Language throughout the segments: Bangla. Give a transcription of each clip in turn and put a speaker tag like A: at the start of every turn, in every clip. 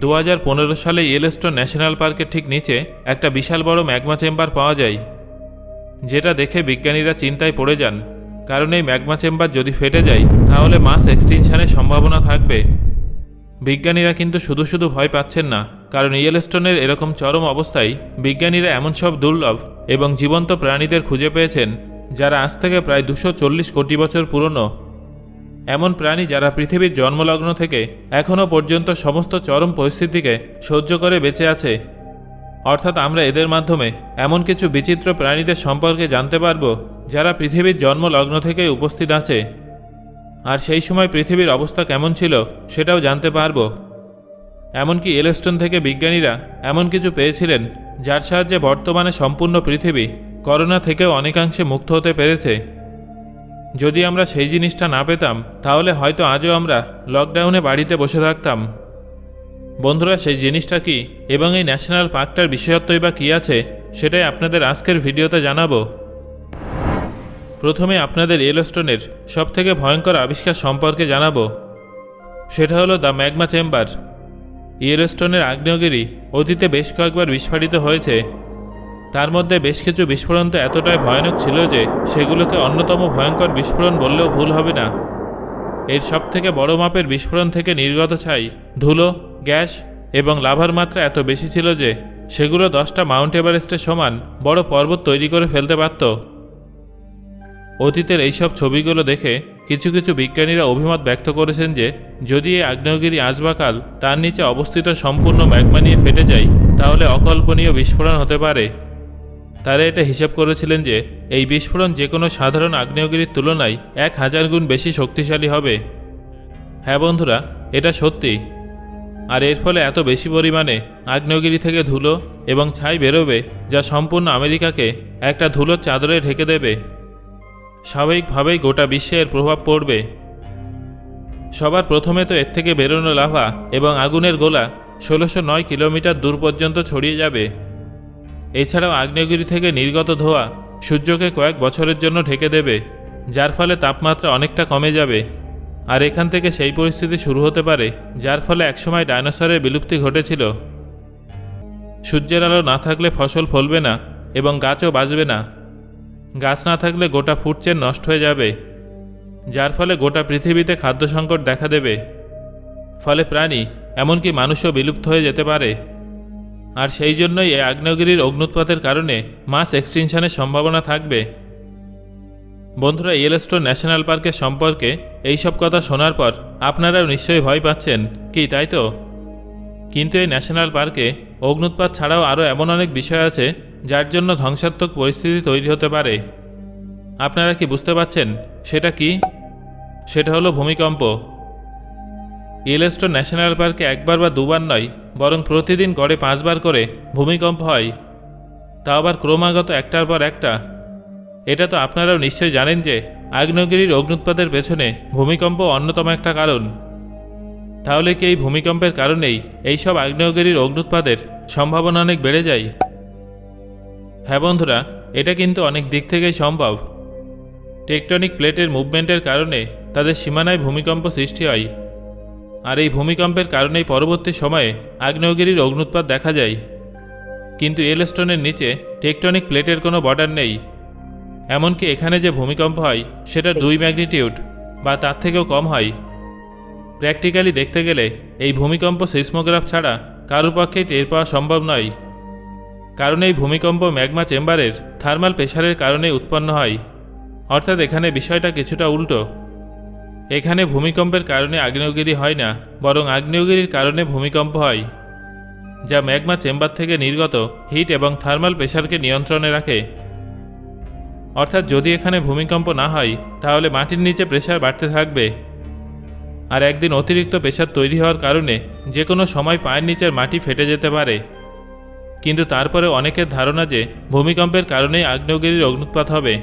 A: 2015 সালে ইয়েলোস্টোন ন্যাশনাল পার্কের ঠিক নিচে একটা বিশাল বড় ম্যাগমা চেম্বার পাওয়া যায়, যেটা দেখে বিজ্ঞানীরা চিন্তায় পড়ে যান। কারণ এই ম্যাগমা চেম্বার যদি ফেটে যায় তাহলে মাস এক্সটিনশনের সম্ভাবনা থাকবে। বিজ্ঞানীরা কিন্তু শুধু শুধু ভয় পাচ্ছেন না, কারণ ইয়েলোস্টোনের এরকম চরম অবস্থায় বিজ্ঞানীরা এমন সব দুর্লভ এবং জীবন্ত প্রাণীদের খুঁজে পেয়েছেন যারা আজ থেকে প্রায় 240 কোটি বছর পুরনো। এমন প্রাণী যারা পৃথিবীর জন্মলগ্ন থেকে এখনও পর্যন্ত সমস্ত চরম পরিস্থিতিকে সহ্য করে বেঁচে আছে। অর্থাৎ আমরা এদের মাধ্যমে এমন কিছু বিচিত্র প্রাণীদের সম্পর্কে জানতে পারব যারা পৃথিবীর জন্মলগ্ন থেকেই উপস্থিত আছে, আর সেই সময় পৃথিবীর অবস্থা কেমন ছিল সেটাও জানতে পারব। এমনকি ইয়েলোস্টোন থেকে বিজ্ঞানীরা এমন কিছু পেয়েছিলেন যার সাহায্যে বর্তমানে সম্পূর্ণ পৃথিবী করোনা থেকেও অনেকাংশে মুক্ত হতে পেরেছে। যদি আমরা সেই জিনিসটা না পেতাম তাহলে হয়তো আজও আমরা লকডাউনে বাড়িতে বসে থাকতাম। বন্ধুরা, সেই জিনিসটা কি এবং এই ন্যাশনাল পার্কটার বিশেষত্বই বা কী আছে সেটাই আপনাদের আজকের ভিডিওতে জানাবো। প্রথমে আপনাদের ইয়েলোস্টোনের সবথেকে ভয়ঙ্কর আবিষ্কার সম্পর্কে জানাবো। সেটা হলো দ্য ম্যাগমা চেম্বার। ইয়েলোস্টোনের আগ্নেয়গিরি অতীতে বেশ কয়েকবার বিস্ফোরিত হয়েছে। তার মধ্যে বেশ কিছু বিস্ফোরণ তো এতটাই ভয়ানক ছিল যে সেগুলোকে অন্যতম ভয়ঙ্কর বিস্ফোরণ বললেও ভুল হবে না। এর সবথেকে বড় মাপের বিস্ফোরণ থেকে নির্গত ছাই, ধুলো, গ্যাস এবং লাভার মাত্রা এত বেশি ছিল যে সেগুলো 10টা মাউন্ট এভারেস্টের সমান বড় পর্বত তৈরি করে ফেলতে পারত। অতীতের এইসব ছবিগুলো দেখে কিছু কিছু বিজ্ঞানীরা অভিমত ব্যক্ত করেছেন যে যদি এই আগ্নেয়গিরি আজ বা কাল তার নিচে অবস্থিত সম্পূর্ণ ম্যাগমা নিয়ে ফেটে যায় তাহলে অকল্পনীয় বিস্ফোরণ হতে পারে। তারা এটা হিসাব করেছিলেন যে এই বিস্ফোরণ যে কোনো সাধারণ আগ্নেয়গিরির তুলনায় 1000 গুণ বেশি শক্তিশালী হবে। হ্যাঁ বন্ধুরা, এটা সত্যি। আর এর ফলে এত বেশি পরিমাণে আগ্নেয়গিরি থেকে ধুলো এবং ছাই বেরোবে যা সম্পূর্ণ আমেরিকাকে একটা ধুলোর চাদরে ঢেকে দেবে। স্বাভাবিকভাবেই গোটা বিশ্বে এর প্রভাব পড়বে। সবার প্রথমে তো এর থেকে বেরোনো লাভা এবং আগুনের গোলা 1609 কিলোমিটার দূর পর্যন্ত ছড়িয়ে যাবে। এছাড়াও আগ্নেয়গিরি থেকে নির্গত ধোঁয়া সূর্যকে কয়েক বছরের জন্য ঢেকে দেবে, যার ফলে তাপমাত্রা অনেকটা কমে যাবে। আর এখান থেকে সেই পরিস্থিতি শুরু হতে পারে যার ফলে একসময় ডাইনোসরের বিলুপ্তি ঘটেছিল। সূর্যের আলো না থাকলে ফসল ফলবে না এবং গাছও বাঁচবে না। গাছ না থাকলে গোটা ফুড চেইন নষ্ট হয়ে যাবে, যার ফলে গোটা পৃথিবীতে খাদ্য সংকট দেখা দেবে। ফলে প্রাণী এমনকি মানুষও বিলুপ্ত হয়ে যেতে পারে। আর সেই জন্যই এই আগ্নেয়গিরির অগ্নুৎপাতের কারণে মাস এক্সটিনশনের সম্ভাবনা থাকবে। বন্ধুরা, ইয়েলোস্টোন ন্যাশনাল পার্কের সম্পর্কে এইসব কথা শোনার পর আপনারাও নিশ্চয়ই ভয় পাচ্ছেন কি, তাই তো? কিন্তু এই ন্যাশনাল পার্কে অগ্নুৎপাত ছাড়াও আরও এমন অনেক বিষয় আছে যার জন্য ধ্বংসাত্মক পরিস্থিতি তৈরি হতে পারে। আপনারা কি বুঝতে পারছেন সেটা কি? সেটা হলো ভূমিকম্প। ইয়েলোস্টোন ন্যাশনাল পার্কে একবার বা দুবার নয়, বরং প্রতিদিন গড়ে 5 বার করে ভূমিকম্প হয়, তাও আবার ক্রমাগত একটার পর একটা। এটা তো আপনারাও নিশ্চয়ই জানেন যে আগ্নেয়গিরির অগ্নুৎপাতের পেছনে ভূমিকম্প অন্যতম একটা কারণ। তাহলে কি এই ভূমিকম্পের কারণেই এইসব আগ্নেয়গিরির অগ্নুৎপাতের সম্ভাবনা অনেক বেড়ে যায়? হ্যাঁ বন্ধুরা, এটা কিন্তু অনেক দিক থেকেই সম্ভব। টেকটনিক প্লেটের মুভমেন্টের কারণে তাদের সীমানায় ভূমিকম্প সৃষ্টি হয়, আর এই ভূমিকম্পের কারণেই পরবর্তী সময়ে আগ্নেয়গিরির অগ্নুৎপাত দেখা যায়। কিন্তু ইয়েলোস্টোনের নিচে টেকটনিক প্লেটের কোনো বর্ডার নেই। এমনকি এখানে যে ভূমিকম্প হয় সেটা 2 ম্যাগনিটিউড বা তার থেকেও কম হয়। প্র্যাকটিক্যালি দেখতে গেলে এই ভূমিকম্প সিসমোগ্রাফ ছাড়া কারোর পক্ষেই টের পাওয়া সম্ভব নয়, কারণ এই ভূমিকম্প ম্যাগমা চেম্বারের থার্মাল প্রেশারের কারণে উৎপন্ন হয়। অর্থাৎ এখানে বিষয়টা কিছুটা উল্টো। এখানে ভূমিকম্পের কারণে আগ্নেয়গিরি হয় না, বরং আগ্নেয়গিরির কারণে ভূমিকম্প হয়, যা ম্যাগমা চেম্বার থেকে নির্গত হিট এবং থার্মাল প্রেশারকে নিয়ন্ত্রণে রাখে। অর্থাৎ যদি এখানে ভূমিকম্প না হয় তাহলে মাটির নিচে প্রেশার বাড়তে থাকবে, আর একদিন অতিরিক্ত প্রেশার তৈরি হওয়ার কারণে যে কোনো সময় পায়ের নিচের মাটি ফেটে যেতে পারে। কিন্তু তারপরে অনেকের ধারণা যে ভূমিকম্পের কারণেই আগ্নেয়গিরির অগ্নুৎপাত হবে,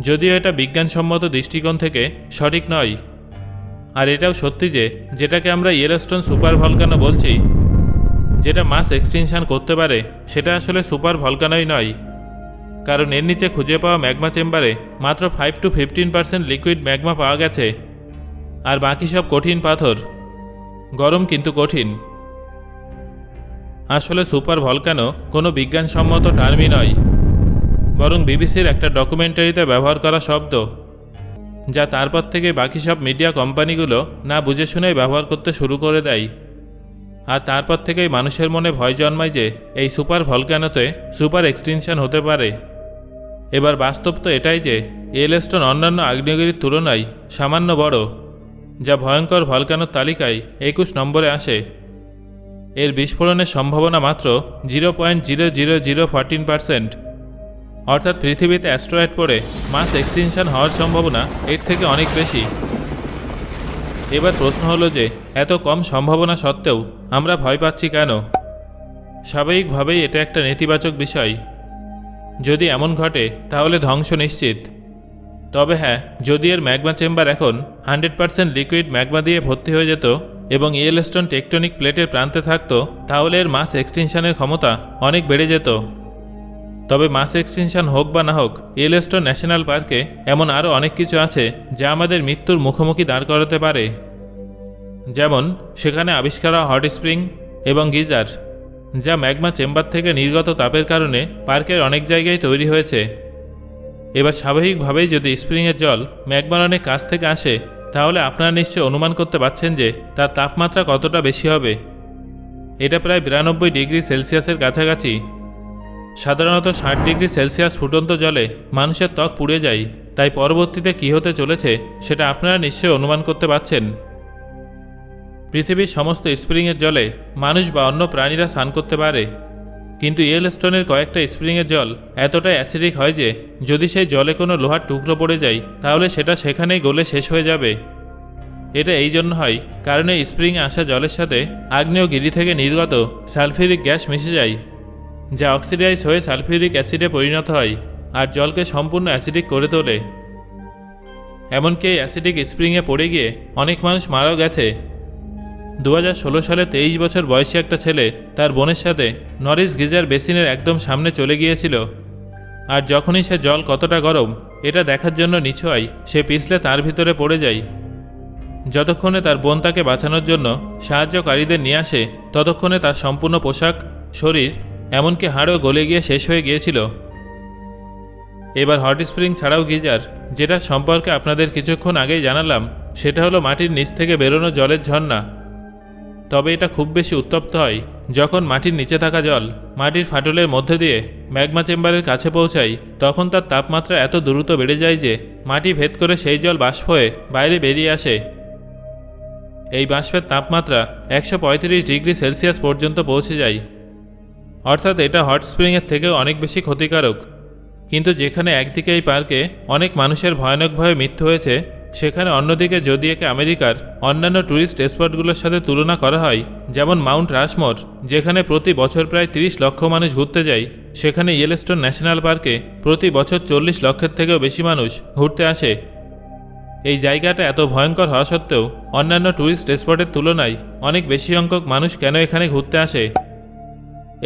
A: যদিও এটা বিজ্ঞানসম্মত দৃষ্টিকোণ থেকে সঠিক নয়। আর এটাও সত্যি যে যেটাকে আমরা ইয়েলোস্টোন সুপার ভলকানো বলছি, যেটা মাস এক্সটিনশন করতে পারে, সেটা আসলে সুপার ভলকানোই নয়। কারণ এর নিচে খুঁজে পাওয়া ম্যাগমা চেম্বারে মাত্র 5 to 15% লিকুইড ম্যাগমা পাওয়া গেছে, আর বাকি সব কঠিন পাথর। গরম কিন্তু কঠিন। আসলে সুপার ভলকানো কোনো বিজ্ঞানসম্মত টার্মই নয়, বরং বিবিসির একটা ডকুমেন্টারিতে ব্যবহার করা শব্দ, যা তারপর থেকে বাকি সব মিডিয়া কোম্পানিগুলো না বুঝে শুনেই ব্যবহার করতে শুরু করে দেয়। আর তারপর থেকেই মানুষের মনে ভয় জন্মায় যে এই সুপার ভলকানোতে সুপার এক্সটিনশন হতে পারে। এবার বাস্তব তো এটাই যে ইয়েলোস্টোন অন্যান্য আগ্নেয়গিরির তুলনায় সামান্য বড়, যা ভয়ঙ্কর ভলকানোর তালিকায় 21 নম্বরে আসে। এর বিস্ফোরণের সম্ভাবনা মাত্র 0.00014%, অর্থাৎ পৃথিবীতে অ্যাস্ট্রয়েড পড়ে মাস এক্সটিনশন হওয়ার সম্ভাবনা এর থেকে অনেক বেশি। এবার প্রশ্ন হলো যে এত কম সম্ভাবনা সত্ত্বেও আমরা ভয় পাচ্ছি কেন? স্বাভাবিকভাবেই এটা একটা নেতিবাচক বিষয়। যদি এমন ঘটে তাহলে ধ্বংস নিশ্চিত। তবে হ্যাঁ, যদি এর ম্যাগমা চেম্বার এখন 100% লিকুইড ম্যাগমা দিয়ে ভর্তি হয়ে যেত এবং ইয়েলোস্টোন টেকটনিক প্লেটের প্রান্তে থাকত, তাহলে এর মাস এক্সটিনশনের ক্ষমতা অনেক বেড়ে যেত। তবে মাস এক্সটিনশন হোক বা না হোক, ইয়েলোস্টোন ন্যাশনাল পার্কে এমন আরও অনেক কিছু আছে যা আমাদের মৃত্যুর মুখোমুখি দাঁড় করাতে পারে। যেমন সেখানে আবিষ্কার হওয়া হট স্প্রিং এবং গিজার, যা ম্যাগমা চেম্বার থেকে নির্গত তাপের কারণে পার্কের অনেক জায়গায় তৈরি হয়েছে। এবার স্বাভাবিকভাবেই যদি স্প্রিংয়ের জল ম্যাগমার অনেক কাছ থেকে আসে, তাহলে আপনারা নিশ্চয়ই অনুমান করতে পারছেন যে তার তাপমাত্রা কতটা বেশি হবে। এটা প্রায় 92 ডিগ্রি সেলসিয়াসের কাছাকাছি। সাধারণত 60 ডিগ্রি সেলসিয়াস ফুটন্ত জলে মানুষের ত্বক পুড়ে যায়, তাই পরবর্তীতে কী হতে চলেছে সেটা আপনারা নিশ্চয়ই অনুমান করতে পারছেন। পৃথিবীর সমস্ত স্প্রিংয়ের জলে মানুষ বা অন্য প্রাণীরা স্নান করতে পারে, কিন্তু ইয়েলোস্টোনের কয়েকটা স্প্রিংয়ের জল এতটাই অ্যাসিডিক হয় যে যদি সেই জলে কোনো লোহার টুকরো পড়ে যায় তাহলে সেটা সেখানেই গলে শেষ হয়ে যাবে। এটা এই জন্য হয় কারণ এই স্প্রিংয়ে আসা জলের সাথে আগ্নেয়গিরি থেকে নির্গত সালফিউরিক গ্যাস মিশে যায়, যা অক্সিডাইজ হয়ে সালফিউরিক অ্যাসিডে পরিণত হয় আর জলকে সম্পূর্ণ অ্যাসিডিক করে তোলে। এমনকি এই অ্যাসিডিক স্প্রিংয়ে পড়ে গিয়ে অনেক মানুষ মারাও গেছে। 2016 সালে 23 বছর বয়সী একটা ছেলে তার বোনের সাথে নরিস গিজার বেসিনের একদম সামনে চলে গিয়েছিল, আর যখনই সে জল কতটা গরম এটা দেখার জন্য নিচু হয়, সে পিছলে তার ভিতরে পড়ে যায়। যতক্ষণে তার বোন তাকে বাঁচানোর জন্য সাহায্যকারীদের নিয়ে আসে, ততক্ষণে তার সম্পূর্ণ পোশাক, শরীর, এমনকি হাড়ও গলে গিয়ে শেষ হয়ে গিয়েছিল। এবার হট স্প্রিং ছাড়াও গিজার, যেটা সম্পর্কে আপনাদের কিছুক্ষণ আগেই জানালাম, সেটা হলো মাটির নিচ থেকে বেরোনো জলের ঝর্ণা। তবে এটা খুব বেশি উত্তপ্ত হয় যখন মাটির নিচে থাকা জল মাটির ফাটলের মধ্যে দিয়ে ম্যাগমা চেম্বারের কাছে পৌঁছায়। তখন তার তাপমাত্রা এত দ্রুত বেড়ে যায় যে মাটি ভেদ করে সেই জল বাষ্প হয়ে বাইরে বেরিয়ে আসে। এই বাষ্পের তাপমাত্রা 135 ডিগ্রি সেলসিয়াস পর্যন্ত পৌঁছে যায়, অর্থাৎ এটা হট স্প্রিংয়ের থেকেও অনেক বেশি ক্ষতিকারক। কিন্তু যেখানে একদিকে এই পার্কে অনেক মানুষের ভয়ানকভাবে মৃত্যু হয়েছে, সেখানে অন্যদিকে যদি একে আমেরিকার অন্যান্য ট্যুরিস্ট স্পটগুলোর সাথে তুলনা করা হয়, যেমন মাউন্ট রাশমোর, যেখানে প্রতি বছর প্রায় 30 লক্ষ মানুষ ঘুরতে যায়, সেখানে ইয়েলোস্টোন ন্যাশনাল পার্কে প্রতি বছর 40 লক্ষের থেকেও বেশি মানুষ ঘুরতে আসে। এই জায়গাটা এত ভয়ঙ্কর হওয়া সত্ত্বেও অন্যান্য ট্যুরিস্ট স্পটের তুলনায় অনেক বেশি সংখ্যক মানুষ কেন এখানে ঘুরতে আসে?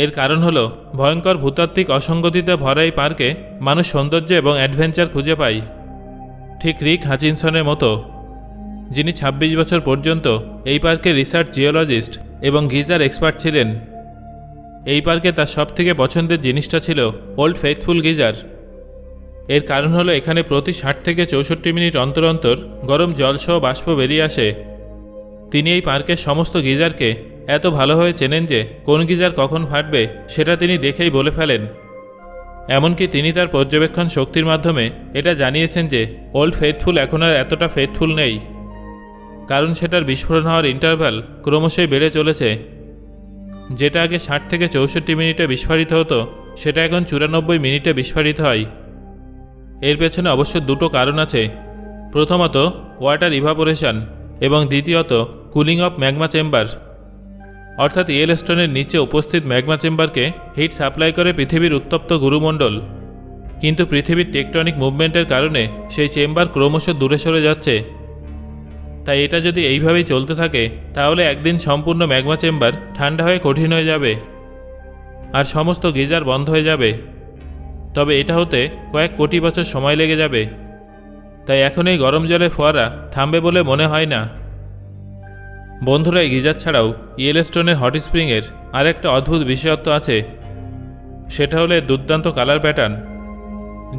A: এর কারণ হলো ভয়ঙ্কর ভূতাত্ত্বিক অসঙ্গতিতে ভরা এই পার্কে মানুষ সৌন্দর্য এবং অ্যাডভেঞ্চার খুঁজে পায়, ঠিক 𝐘𝐨𝐮𝐬𝐿 মতো, যিনি 26 বছর পর্যন্ত এই পার্কের রিসার্চ জিওলজিস্ট এবং গিজার এক্সপার্ট ছিলেন। এই পার্কে তার সবথেকে পছন্দের জিনিসটা ছিল ওল্ড ফেইথফুল গিজার। এর কারণ হলো এখানে প্রতি 60 থেকে 64 মিনিট অন্তর অন্তর গরম জলসহ বাষ্প বেরিয়ে আসে। তিনি এই পার্কের সমস্ত গিজারকে এত ভালোভাবে চেনেন যে কোন গিজার কখন ফাটবে সেটা তিনি দেখেই বলে ফেলেন। এমনকি তিনি তার পর্যবেক্ষণ শক্তির মাধ্যমে এটা জানিয়েছেন যে ওল্ড ফেইথফুল এখন আর এতটা ফেইথফুল নেই, কারণ সেটার বিস্ফোরণ হওয়ার ইন্টারভ্যাল ক্রমশই বেড়ে চলেছে। যেটা আগে 60 থেকে 64 মিনিটে বিস্ফোরিত হতো, সেটা এখন 94 মিনিটে বিস্ফোরিত হয়। এর পেছনে অবশ্য দুটো কারণ আছে। প্রথমত ওয়াটার ইভাপোরেশন এবং দ্বিতীয়ত কুলিং অফ ম্যাগমা চেম্বার, অর্থাৎ ইয়েলোস্টোনের নিচে উপস্থিত ম্যাগমা চেম্বারকে হিট সাপ্লাই করে পৃথিবীর উত্তপ্ত গুরুমণ্ডল। কিন্তু পৃথিবীর টেকটনিক মুভমেন্টের কারণে সেই চেম্বার ক্রমশ দূরে সরে যাচ্ছে। তাই এটা যদি এইভাবেই চলতে থাকে তাহলে একদিন সম্পূর্ণ ম্যাগমা চেম্বার ঠান্ডা হয়ে কঠিন হয়ে যাবে আর সমস্ত গিজার বন্ধ হয়ে যাবে। তবে এটা হতে কয়েক কোটি বছর সময় লেগে যাবে। তাই এখন এই গরম জলের ফোয়ারা থামবে বলে মনে হয় না। বন্ধুরা, এই গিজার ছাড়াও ইয়েলোস্টোনের হট স্প্রিংয়ের আরেকটা অদ্ভুত বিশেষত্ব আছে, সেটা হলো এর দুর্দান্ত কালার প্যাটার্ন।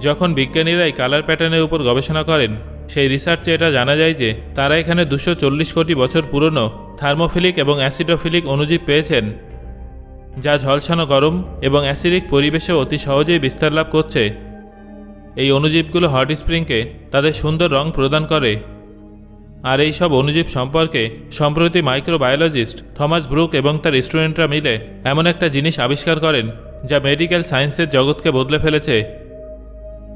A: যখন বিজ্ঞানীরা এই কালার প্যাটার্নের উপর গবেষণা করেন, সেই রিসার্চে এটা জানা যায় যে তারা এখানে 240 কোটি বছর পুরনো থার্মোফিলিক এবং অ্যাসিডোফিলিক অণুজীব পেয়েছেন, যা ঝলসানো গরম এবং অ্যাসিডিক পরিবেশে অতি সহজেই বিস্তার লাভ করছে। এই অণুজীবগুলো হট স্প্রিংকে তাদের সুন্দর রং প্রদান করে। আর এই সব অণুজীব সম্পর্কে সম্প্রতি মাইক্রোবায়োলজিস্ট থমাস ব্রুক এবং তার স্টুডেন্টরা মিলে এমন একটা জিনিস আবিষ্কার করেন যা মেডিকেল সায়েন্সের জগৎকে বদলে ফেলেছে।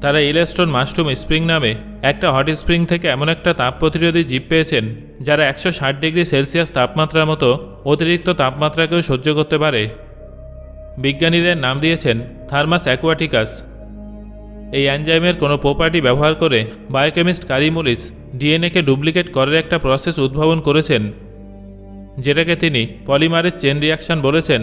A: তারা ইয়েলোস্টোন মাশরুম স্প্রিং নামে একটা হট স্প্রিং থেকে এমন একটা তাপ প্রতিরোধী জীব পেয়েছেন যারা 160 ডিগ্রি সেলসিয়াস তাপমাত্রার মতো অতিরিক্ত তাপমাত্রাকেও সহ্য করতে পারে। বিজ্ঞানীরা নাম দিয়েছেন থার্মাস অ্যাকুয়াটিকাস। এই এনজাইমের কোনো প্রপার্টি ব্যবহার করে বায়োকেমিস্ট 𝐘𝐨𝐮𝐫𝐬𝐿 ডিএনএকে ডুপ্লিকেট করার একটা প্রসেস উদ্ভাবন করেছেন, যেটাকে তিনি পলিমারেজ চেন রিয়াকশন বলেছেন।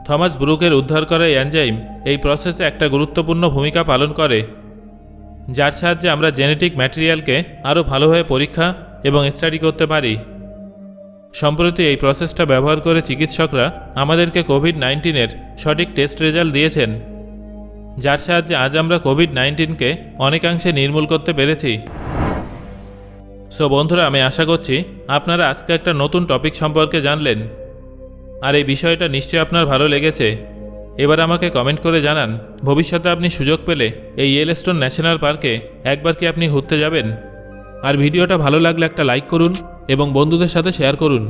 A: থমাস ব্রুকের উদ্ধার করা এই এনজাইম এই প্রসেসে একটা গুরুত্বপূর্ণ ভূমিকা পালন করে, যার সাহায্যে আমরা জেনেটিক ম্যাটেরিয়ালকে আরও ভালোভাবে পরীক্ষা এবং স্টাডি করতে পারি। সম্প্রতি এই প্রসেসটা ব্যবহার করে চিকিৎসকরা আমাদেরকে কোভিড-19-এর সঠিক টেস্ট রেজাল্ট দিয়েছেন, যার সাহায্যে আজ আমরা কোভিড-19কে অনেকাংশে নির্মূল করতে পেরেছি। সো বন্ধুরা, আমি আশা করছি আপনারা আজকে একটা নতুন টপিক সম্পর্কে জানলেন, আর এই বিষয়টা নিশ্চয়ই আপনার ভালো লেগেছে। এবার আমাকে কমেন্ট করে জানান, ভবিষ্যতে আপনি সুযোগ পেলে এই ইয়েলোস্টোন ন্যাশনাল পার্কে একবার কি আপনি ঘুরতে যাবেন? আর ভিডিওটা ভালো লাগলে একটা লাইক করুন এবং বন্ধুদের সাথে শেয়ার করুন।